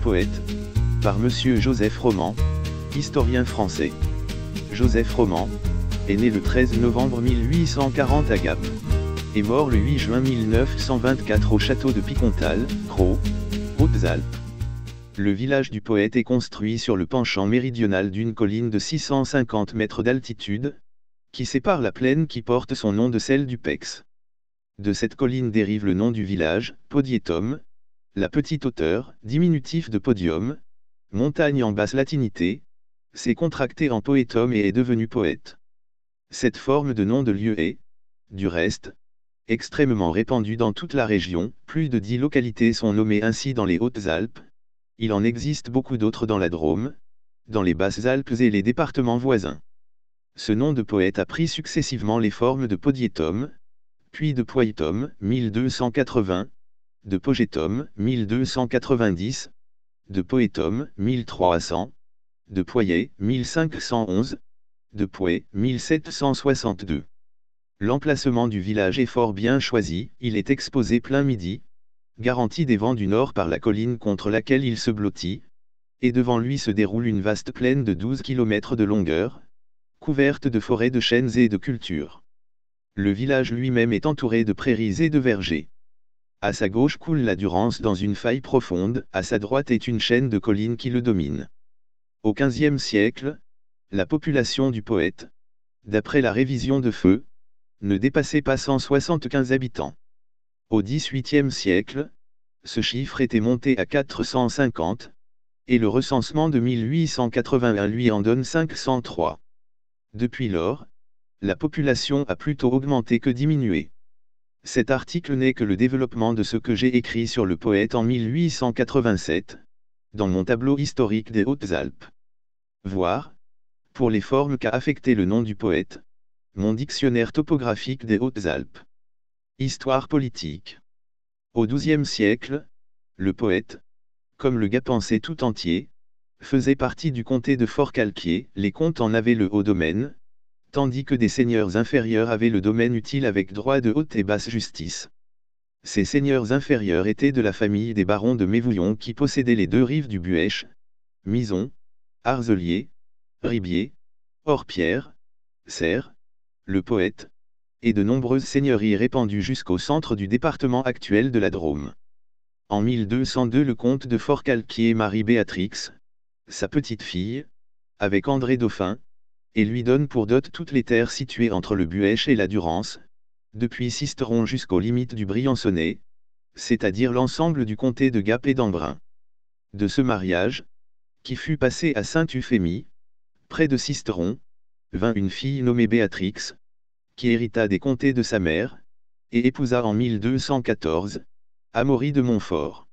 poète, par Monsieur Joseph Roman, historien français. Joseph Roman est né le 13 novembre 1840 à Gap, et mort le 8 juin 1924 au château de Picontal, Crau, Hautes-Alpes. Le village du poète est construit sur le penchant méridional d'une colline de 650 mètres d'altitude, qui sépare la plaine qui porte son nom de celle du Pex. De cette colline dérive le nom du village, Podietum, la petite hauteur, diminutif de podium, montagne en basse latinité, s'est contracté en poetum et est devenu poète. Cette forme de nom de lieu est, du reste, extrêmement répandue dans toute la région, plus de 10 localités sont nommées ainsi dans les Hautes-Alpes, il en existe beaucoup d'autres dans la Drôme, dans les Basses-Alpes et les départements voisins. Ce nom de poète a pris successivement les formes de Podietum, puis de Poietum, 1280, de Pogetum, 1290, de Poetum, 1300, de Poyet, 1511, de Pouet, 1762. L'emplacement du village est fort bien choisi, il est exposé plein midi, garanti des vents du nord par la colline contre laquelle il se blottit, et devant lui se déroule une vaste plaine de 12 km de longueur, couverte de forêts de chênes et de cultures. Le village lui-même est entouré de prairies et de vergers. À sa gauche coule la Durance dans une faille profonde, à sa droite est une chaîne de collines qui le domine. Au XVe siècle, la population du poète, d'après la révision de Feu, ne dépassait pas 175 habitants. Au XVIIIe siècle, ce chiffre était monté à 450, et le recensement de 1881 lui en donne 503. Depuis lors, la population a plutôt augmenté que diminué. Cet article n'est que le développement de ce que j'ai écrit sur le poète en 1887, dans mon tableau historique des Hautes-Alpes. Voir, pour les formes qu'a affecté le nom du poète, mon dictionnaire topographique des Hautes-Alpes. Histoire politique. Au XIIe siècle, le poète, comme le Gapençais tout entier, faisait partie du comté de Forcalquier, les comtes en avaient le haut domaine, tandis que des seigneurs inférieurs avaient le domaine utile avec droit de haute et basse justice. Ces seigneurs inférieurs étaient de la famille des barons de Mévouillon qui possédaient les deux rives du Buèche, Mison, Arzelier, Ribier, Orpierre, Serre, le poète, et de nombreuses seigneuries répandues jusqu'au centre du département actuel de la Drôme. En 1202 le comte de Forcalquier marie Béatrix, sa petite-fille, avec André Dauphin, et lui donne pour dot toutes les terres situées entre le Buèche et la Durance, depuis Sisteron jusqu'aux limites du Briançonnais, c'est-à-dire l'ensemble du comté de Gap et d'Embrun. De ce mariage, qui fut passé à Saint-Euphémie, près de Sisteron, vint une fille nommée Béatrix, qui hérita des comtés de sa mère, et épousa en 1214, Amaury de Montfort.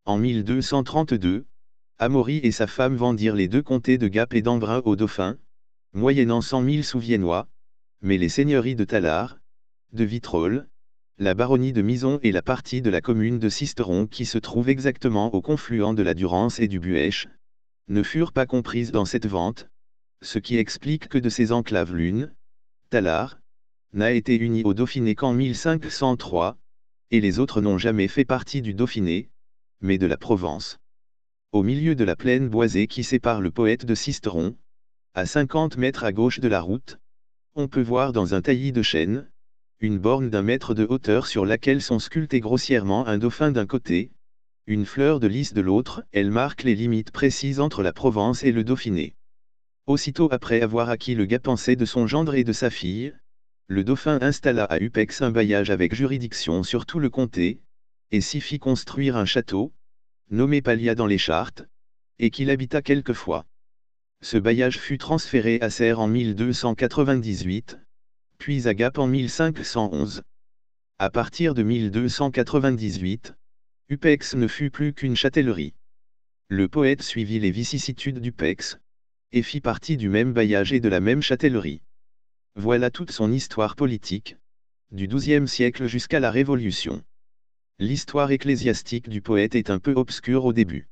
En 1232, Amaury et sa femme vendirent les deux comtés de Gap et d'Embrun au Dauphin, moyennant 100 000 sous viennois, mais les seigneuries de Tallard, de Vitrolles, la baronnie de Mison et la partie de la commune de Sisteron qui se trouve exactement au confluent de la Durance et du Buèche, ne furent pas comprises dans cette vente, ce qui explique que de ces enclaves l'une, Tallard, n'a été unie au Dauphiné qu'en 1503, et les autres n'ont jamais fait partie du Dauphiné, mais de la Provence. Au milieu de la plaine boisée qui sépare le poète de Sisteron, à 50 mètres à gauche de la route, on peut voir dans un taillis de chêne, une borne d'1 mètre de hauteur sur laquelle sont sculptés grossièrement un dauphin d'un côté, une fleur de lys de l'autre, elle marque les limites précises entre la Provence et le Dauphiné. Aussitôt après avoir acquis le Gapençais de son gendre et de sa fille, le dauphin installa à Upex un bailliage avec juridiction sur tout le comté, et s'y fit construire un château, nommé Pallia dans les chartes, et qu'il habita quelquefois. Ce bailliage fut transféré à Serres en 1298, puis à Gap en 1511. À partir de 1298, Upex ne fut plus qu'une châtellerie. Le poète suivit les vicissitudes d'Upex, et fit partie du même bailliage et de la même châtellerie. Voilà toute son histoire politique, du XIIe siècle jusqu'à la Révolution. L'histoire ecclésiastique du poète est un peu obscure au début.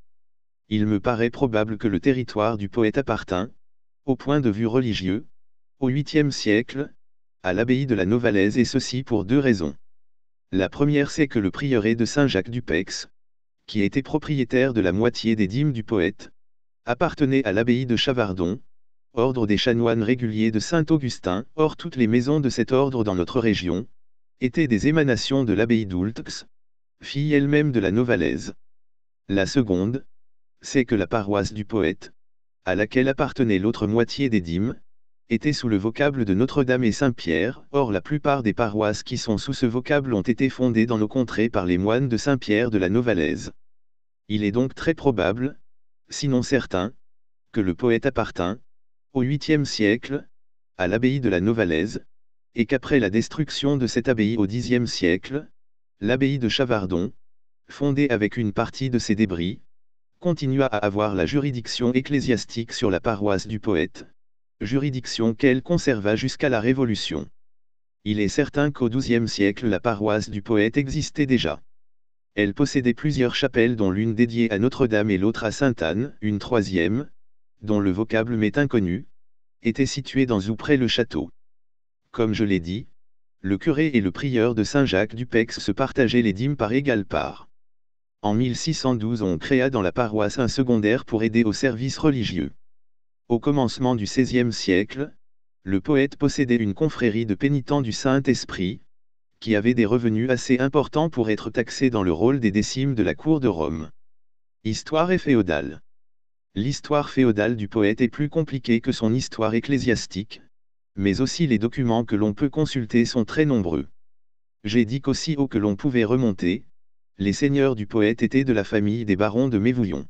Il me paraît probable que le territoire du poète appartint, au point de vue religieux, au 8e siècle, à l'abbaye de la Novalaise et ceci pour deux raisons. La première c'est que le prieuré de Saint-Jacques du Pex, qui était propriétaire de la moitié des dîmes du poète, appartenait à l'abbaye de Chavardon, ordre des chanoines réguliers de Saint-Augustin. Or toutes les maisons de cet ordre dans notre région étaient des émanations de l'abbaye d'Oultx, fille elle-même de la Novalaise. La seconde, c'est que la paroisse du poète, à laquelle appartenait l'autre moitié des dîmes, était sous le vocable de Notre-Dame et Saint-Pierre. Or la plupart des paroisses qui sont sous ce vocable ont été fondées dans nos contrées par les moines de Saint-Pierre de la Novalaise. Il est donc très probable, sinon certain, que le poète appartint, au 8e siècle, à l'abbaye de la Novalaise, et qu'après la destruction de cette abbaye au 10e siècle, l'abbaye de Chavardon, fondée avec une partie de ses débris, continua à avoir la juridiction ecclésiastique sur la paroisse du poète, juridiction qu'elle conserva jusqu'à la Révolution. Il est certain qu'au XIIe siècle la paroisse du poète existait déjà. Elle possédait plusieurs chapelles dont l'une dédiée à Notre-Dame et l'autre à Sainte-Anne. Une troisième, dont le vocable m'est inconnu, était située dans ou près le château. Comme je l'ai dit, le curé et le prieur de Saint-Jacques-du-Pex se partageaient les dîmes par égale part. En 1612 on créa dans la paroisse un secondaire pour aider au service religieux. Au commencement du XVIe siècle, le poète possédait une confrérie de pénitents du Saint-Esprit, qui avait des revenus assez importants pour être taxés dans le rôle des décimes de la cour de Rome. Histoire et féodale. L'histoire féodale du poète est plus compliquée que son histoire ecclésiastique, mais aussi les documents que l'on peut consulter sont très nombreux. J'ai dit qu'aussi haut que l'on pouvait remonter, les seigneurs du poète étaient de la famille des barons de Mévouillon.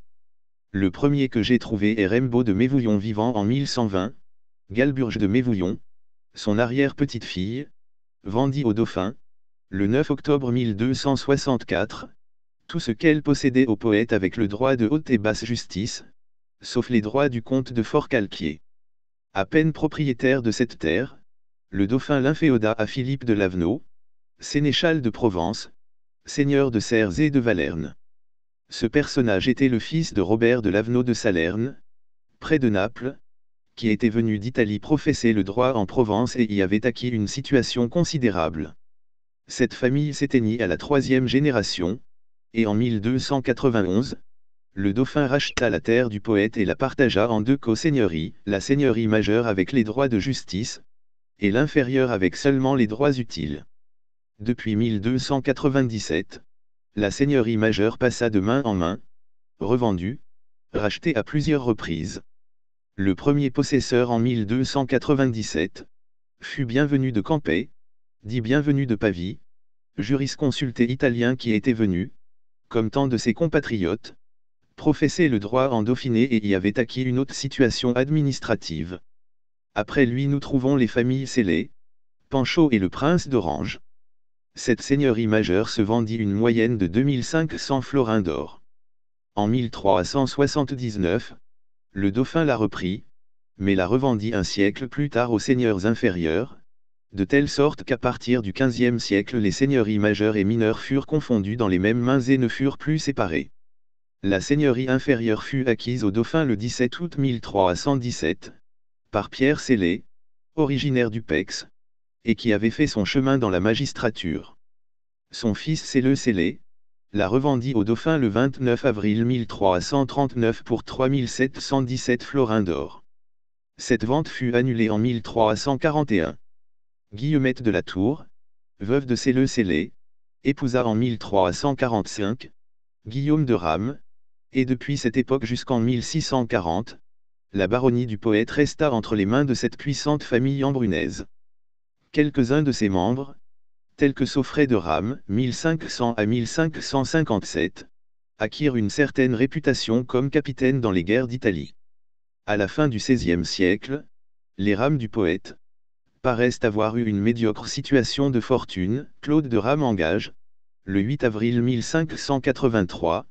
Le premier que j'ai trouvé est Rembaud de Mévouillon vivant en 1120, Galburge de Mévouillon, son arrière-petite-fille, vendit au dauphin, le 9 octobre 1264, tout ce qu'elle possédait au poète avec le droit de haute et basse justice, sauf les droits du comte de Forcalquier. À peine propriétaire de cette terre, le dauphin l'inféoda à Philippe de Lavenau, sénéchal de Provence, seigneur de Serres et de Valerne. Ce personnage était le fils de Robert de Lavenau de Salerne, près de Naples, qui était venu d'Italie professer le droit en Provence et y avait acquis une situation considérable. Cette famille s'éteignit à la 3e génération, et en 1291, le dauphin racheta la terre du poète et la partagea en deux co-seigneuries, la seigneurie majeure avec les droits de justice, et l'inférieure avec seulement les droits utiles. Depuis 1297, la seigneurie majeure passa de main en main, revendue, rachetée à plusieurs reprises. Le premier possesseur en 1297 fut Bienvenu de Campay, dit Bienvenu de Pavie, jurisconsulté italien qui était venu, comme tant de ses compatriotes, professer le droit en Dauphiné et y avait acquis une haute situation administrative. Après lui nous trouvons les familles Célé, Panchaud et le prince d'Orange. Cette seigneurie majeure se vendit une moyenne de 2500 florins d'or. En 1379, le dauphin la reprit, mais la revendit un siècle plus tard aux seigneurs inférieurs, de telle sorte qu'à partir du XVe siècle les seigneuries majeures et mineures furent confondues dans les mêmes mains et ne furent plus séparées. La seigneurie inférieure fut acquise au dauphin le 17 août 1317, par Pierre Célé, originaire du Pex, et qui avait fait son chemin dans la magistrature. Son fils Céleux Célé la revendit au dauphin le 29 avril 1339 pour 3717 florins d'or. Cette vente fut annulée en 1341. Guillemette de la Tour, veuve de Céleux Célé, épousa en 1345 Guillaume de Rame, et depuis cette époque jusqu'en 1640, la baronnie du poète resta entre les mains de cette puissante famille embrunaise. Quelques-uns de ses membres, tels que Sauffret de Rame, 1500 à 1557, acquirent une certaine réputation comme capitaines dans les guerres d'Italie. À la fin du XVIe siècle, les Rames du poète paraissent avoir eu une médiocre situation de fortune. Claude de Rame engage, le 8 avril 1583,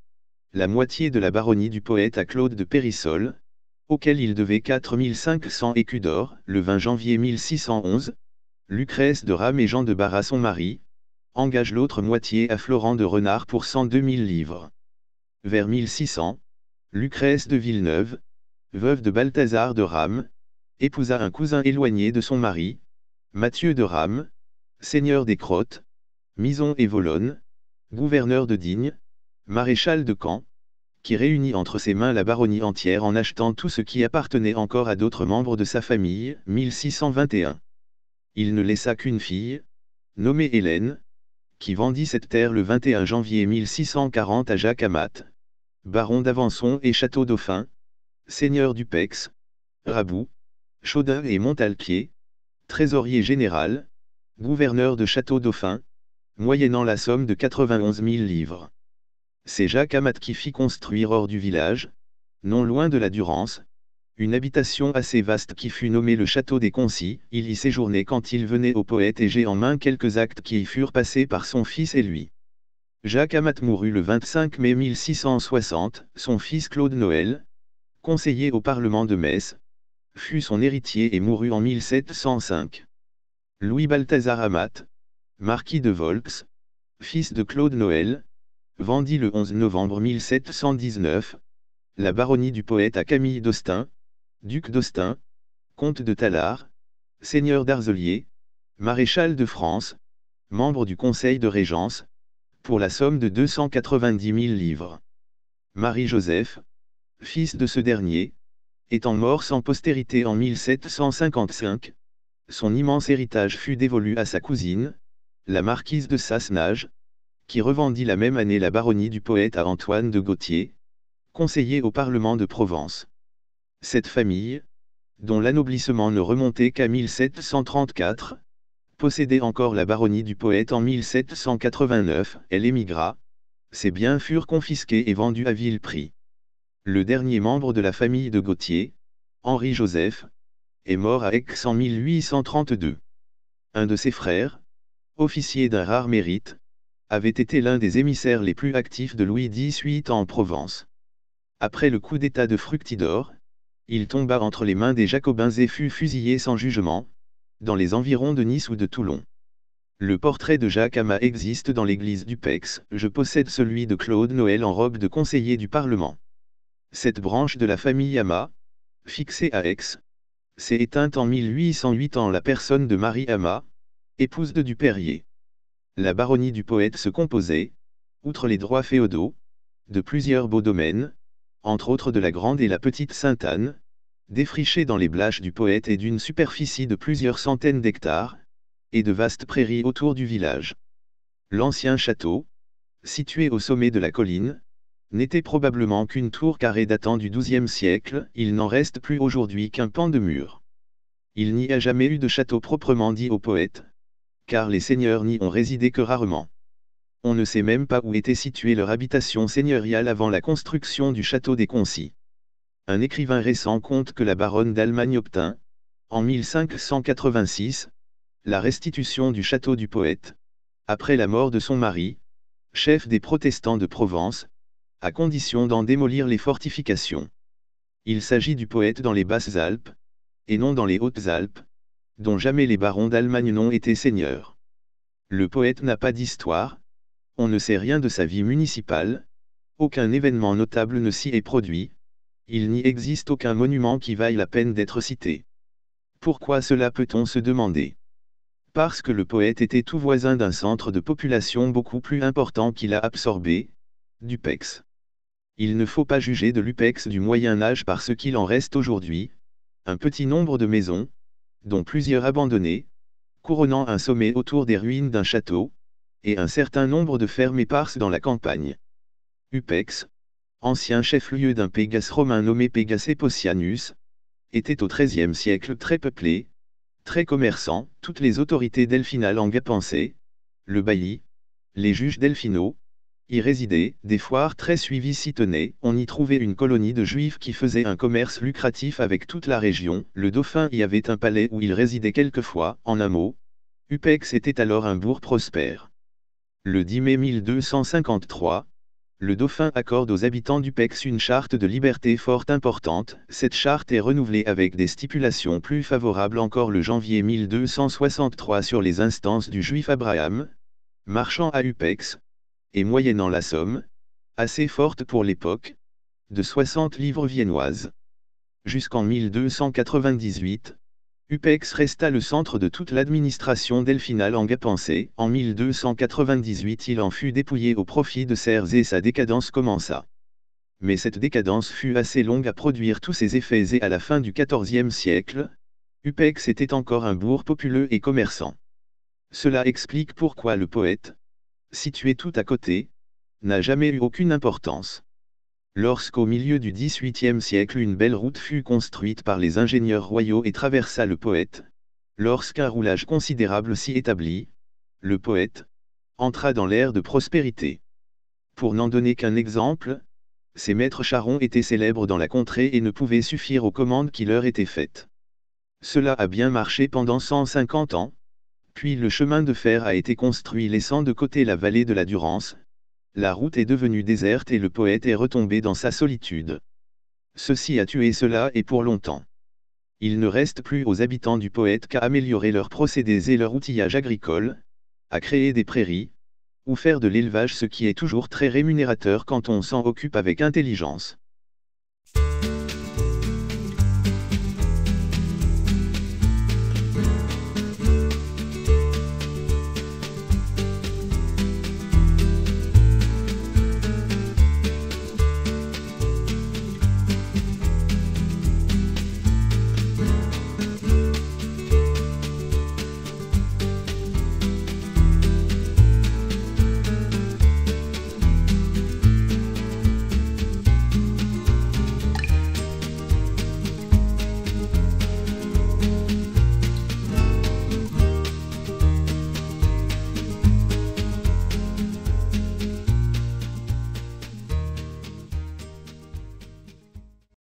la moitié de la baronnie du poète à Claude de Périssol, auquel il devait 4500 écus d'or. Le 20 janvier 1611, Lucrèce de Rame et Jean de Barras son mari, engagent l'autre moitié à Florent de Renard pour 102 000 livres. Vers 1600, Lucrèce de Villeneuve, veuve de Balthazar de Rame, épousa un cousin éloigné de son mari, Mathieu de Rame, seigneur des Crottes, Mison et Volonne, gouverneur de Digne, maréchal de Caen, qui réunit entre ses mains la baronnie entière en achetant tout ce qui appartenait encore à d'autres membres de sa famille, 1621. Il ne laissa qu'une fille, nommée Hélène, qui vendit cette terre le 21 janvier 1640 à Jacques Amat, baron d'Avançon et Château-Dauphin, seigneur du Pex, Raboux, Chaudun et Montalquier, trésorier général, gouverneur de Château-Dauphin, moyennant la somme de 91 000 livres. C'est Jacques Amat qui fit construire hors du village, non loin de la Durance, une habitation assez vaste qui fut nommée le château des Concis. Il y séjournait quand il venait au poète et j'ai en main quelques actes qui y furent passés par son fils et lui. Jacques Amat mourut le 25 mai 1660, son fils Claude Noël, conseiller au Parlement de Metz, fut son héritier et mourut en 1705. Louis Balthazar Amat, marquis de Volx, fils de Claude Noël, vendit le 11 novembre 1719, la baronnie du poète à Camille d'Austin, duc d'Austin, comte de Tallard, seigneur d'Arzelier, maréchal de France, membre du conseil de régence, pour la somme de 290 000 livres. Marie-Joseph, fils de ce dernier, étant mort sans postérité en 1755, son immense héritage fut dévolu à sa cousine, la marquise de Sassenage, qui revendit la même année la baronnie du poète à Antoine de Gautier, conseiller au Parlement de Provence. Cette famille, dont l'anoblissement ne remontait qu'à 1734, possédait encore la baronnie du poète en 1789, elle émigra, ses biens furent confisqués et vendus à vil prix. Le dernier membre de la famille de Gautier, Henri-Joseph, est mort à Aix en 1832. Un de ses frères, officier d'un rare mérite, avait été l'un des émissaires les plus actifs de Louis XVIII en Provence. Après le coup d'État de Fructidor, il tomba entre les mains des Jacobins et fut fusillé sans jugement, dans les environs de Nice ou de Toulon. Le portrait de Jacques Amat existe dans l'église du Pex, je possède celui de Claude Noël en robe de conseiller du Parlement. Cette branche de la famille Amat, fixée à Aix, s'est éteinte en 1808 en la personne de Marie Amat, épouse de Dupérier. La baronnie du poète se composait, outre les droits féodaux, de plusieurs beaux domaines, entre autres de la Grande et la Petite Sainte-Anne, défrichés dans les blaches du poète et d'une superficie de plusieurs centaines d'hectares, et de vastes prairies autour du village. L'ancien château, situé au sommet de la colline, n'était probablement qu'une tour carrée datant du XIIe siècle, il n'en reste plus aujourd'hui qu'un pan de mur. Il n'y a jamais eu de château proprement dit au poète, car les seigneurs n'y ont résidé que rarement. On ne sait même pas où était située leur habitation seigneuriale avant la construction du château des Concis. Un écrivain récent conte que la baronne d'Allemagne obtint, en 1586, la restitution du château du poète, après la mort de son mari, chef des protestants de Provence, à condition d'en démolir les fortifications. Il s'agit du poète dans les Basses-Alpes, et non dans les Hautes-Alpes, dont jamais les barons d'Allemagne n'ont été seigneurs. Le poète n'a pas d'histoire, on ne sait rien de sa vie municipale, aucun événement notable ne s'y est produit, il n'y existe aucun monument qui vaille la peine d'être cité. Pourquoi cela peut-on se demander? Parce que le poète était tout voisin d'un centre de population beaucoup plus important qu'il a absorbé, Dupex. Il ne faut pas juger de l'Upex du Moyen Âge par ce qu'il en reste aujourd'hui, un petit nombre de maisons, dont plusieurs abandonnées, couronnant un sommet autour des ruines d'un château, et un certain nombre de fermes éparses dans la campagne. Upex, ancien chef-lieu d'un Pégase romain nommé Pégase Eposianus, était au XIIIe siècle très peuplé, très commerçant, toutes les autorités delphinales en pensaient, le bailli, les juges delphinaux, y résidaient, des foires très suivies s'y tenaient, on y trouvait une colonie de juifs qui faisait un commerce lucratif avec toute la région, le dauphin y avait un palais où il résidait quelquefois, en un mot, Upex était alors un bourg prospère. Le 10 mai 1253, le dauphin accorde aux habitants d'Upex une charte de liberté fort importante, cette charte est renouvelée avec des stipulations plus favorables encore le janvier 1263 sur les instances du juif Abraham, marchand à Upex, et moyennant la somme, assez forte pour l'époque, de 60 livres viennoises. Jusqu'en 1298, Upex resta le centre de toute l'administration delphinale angapensée. En 1298 il en fut dépouillé au profit de Cers et sa décadence commença. Mais cette décadence fut assez longue à produire tous ses effets et à la fin du XIVe siècle, Upex était encore un bourg populeux et commerçant. Cela explique pourquoi le poète, situé tout à côté, n'a jamais eu aucune importance. Lorsqu'au milieu du XVIIIe siècle une belle route fut construite par les ingénieurs royaux et traversa le poète, lorsqu'un roulage considérable s'y établit, le poète entra dans l'ère de prospérité. Pour n'en donner qu'un exemple, ces maîtres charrons étaient célèbres dans la contrée et ne pouvaient suffire aux commandes qui leur étaient faites. Cela a bien marché pendant 150 ans, puis le chemin de fer a été construit laissant de côté la vallée de la Durance. La route est devenue déserte et le poète est retombé dans sa solitude. Ceci a tué cela et pour longtemps. Il ne reste plus aux habitants du poète qu'à améliorer leurs procédés et leur outillage agricole, à créer des prairies, ou faire de l'élevage, ce qui est toujours très rémunérateur quand on s'en occupe avec intelligence.